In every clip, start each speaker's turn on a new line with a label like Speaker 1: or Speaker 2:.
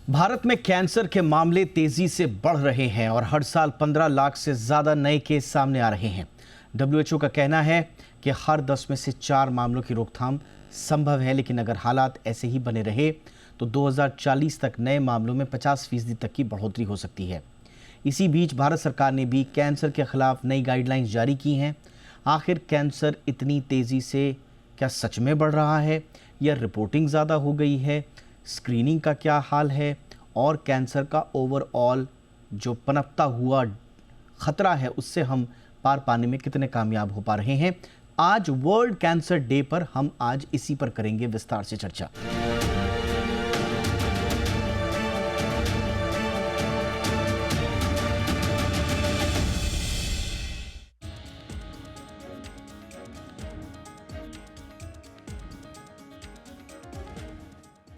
Speaker 1: भारत में कैंसर के मामले तेजी से बढ़ रहे हैं और हर साल 15 लाख से ज्यादा नए केस सामने आ रहे हैं। WHO का कहना है कि हर 10 में से 4 मामलों की रोकथाम संभव है, लेकिन अगर हालात ऐसे ही बने रहे तो 2040 तक नए मामलों में 50% तक की बढ़ोतरी हो सकती है। इसी बीच भारत सरकार ने भी कैंसर के खिलाफ नई गाइडलाइंस जारी की हैं। आखिर कैंसर इतनी तेजी से क्या सच में बढ़ रहा है या रिपोर्टिंग ज़्यादा हो गई है? स्क्रीनिंग का क्या हाल है और कैंसर का ओवरऑल जो पनपता हुआ खतरा है उससे हम पार पाने में कितने कामयाब हो पा रहे हैं? आज वर्ल्ड कैंसर डे पर हम आज इसी पर करेंगे विस्तार से चर्चा।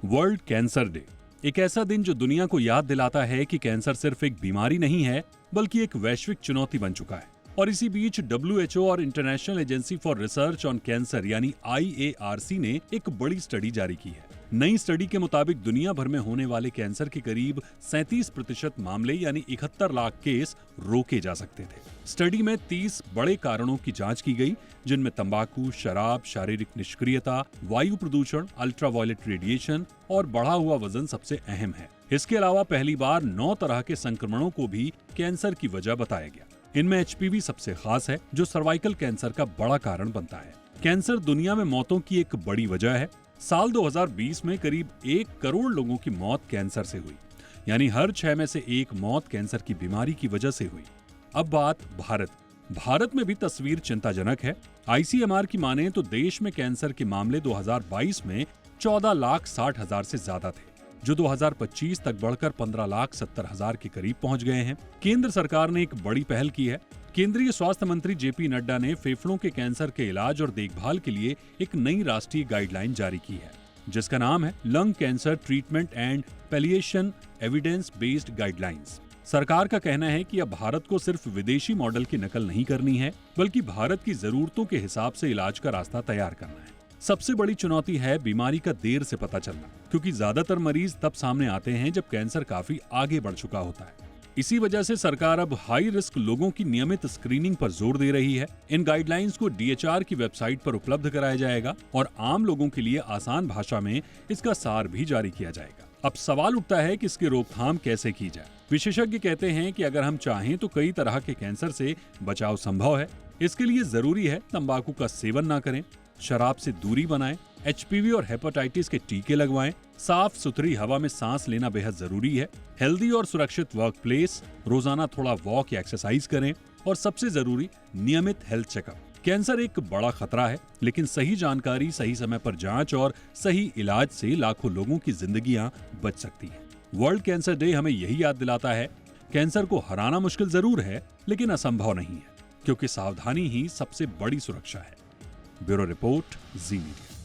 Speaker 2: वर्ल्ड कैंसर डे एक ऐसा दिन जो दुनिया को याद दिलाता है कि कैंसर सिर्फ एक बीमारी नहीं है बल्कि एक वैश्विक चुनौती बन चुका है। और इसी बीच WHO और international agency for research on cancer यानी IARC ने एक बड़ी स्टडी जारी की है। नई स्टडी के मुताबिक दुनिया भर में होने वाले कैंसर के करीब 37% मामले यानी 71 लाख केस रोके जा सकते थे। स्टडी में 30 बड़े कारणों की जांच की गई, जिनमें तंबाकू, शराब, शारीरिक निष्क्रियता, वायु प्रदूषण, अल्ट्रावायलेट रेडिएशन और बढ़ा हुआ वजन सबसे अहम है। इसके अलावा पहली बार 9 तरह के संक्रमणों को भी कैंसर की वजह बताया गया। इनमें HPV सबसे खास है, जो सर्वाइकल कैंसर का बड़ा कारण बनता है। कैंसर दुनिया में मौतों की एक बड़ी वजह है। साल 2020 में करीब 1 करोड़ लोगों की मौत कैंसर से हुई, यानी हर 6 में से 1 मौत कैंसर की बीमारी की वजह से हुई। अब बात भारत में भी तस्वीर चिंताजनक है। ICMR की माने तो देश में कैंसर के मामले 2022 में 14,60,000 से ज्यादा थे, जो 2025 तक बढ़कर 15,70,000 के करीब पहुंच गए हैं। केंद्र सरकार ने एक बड़ी पहल की है। केंद्रीय स्वास्थ्य मंत्री JP नड्डा ने फेफड़ों के कैंसर के इलाज और देखभाल के लिए एक नई राष्ट्रीय गाइडलाइन जारी की है, जिसका नाम है lung cancer treatment and palliation evidence based guidelines. सरकार का कहना है कि अब भारत को सिर्फ विदेशी मॉडल की नकल नहीं करनी है, बल्कि भारत की जरूरतों के हिसाब से इलाज का रास्ता तैयार करना है। सबसे बड़ी चुनौती है बीमारी का देर से पता चलना, क्योंकि ज्यादातर मरीज तब सामने आते हैं जब कैंसर काफी आगे बढ़ चुका होता है। इसी वजह से सरकार अब हाई रिस्क लोगों की नियमित स्क्रीनिंग पर जोर दे रही है। इन गाइडलाइंस को DHR की वेबसाइट पर उपलब्ध कराया जाएगा और आम लोगों के लिए आसान भाषा में इसका सार भी जारी किया जाएगा। अब सवाल उठता है कि इसकी रोकथाम कैसे की जाए। विशेषज्ञ कहते हैं कि अगर हम चाहें तो कई तरह के कैंसर से बचाव संभव है। इसके लिए जरूरी है तंबाकू का सेवन न करें, शराब से दूरी बनाएं, HPV और हेपेटाइटिस के टीके लगवाएं, साफ सुथरी हवा में सांस लेना बेहद जरूरी है, हेल्दी और सुरक्षित वर्क प्लेस, रोजाना थोड़ा वॉक या एक्सरसाइज करें और सबसे जरूरी नियमित हेल्थ चेकअप। कैंसर एक बड़ा खतरा है, लेकिन सही जानकारी, सही समय पर जांच और सही इलाज से लाखों लोगों की जिंदगियां बच सकती हैं। वर्ल्ड कैंसर डे हमें यही याद दिलाता है, कैंसर को हराना मुश्किल जरूर है, लेकिन असंभव नहीं है, क्योंकि सावधानी ही सबसे बड़ी सुरक्षा है। ब्यूरो रिपोर्ट, जी मीडिया।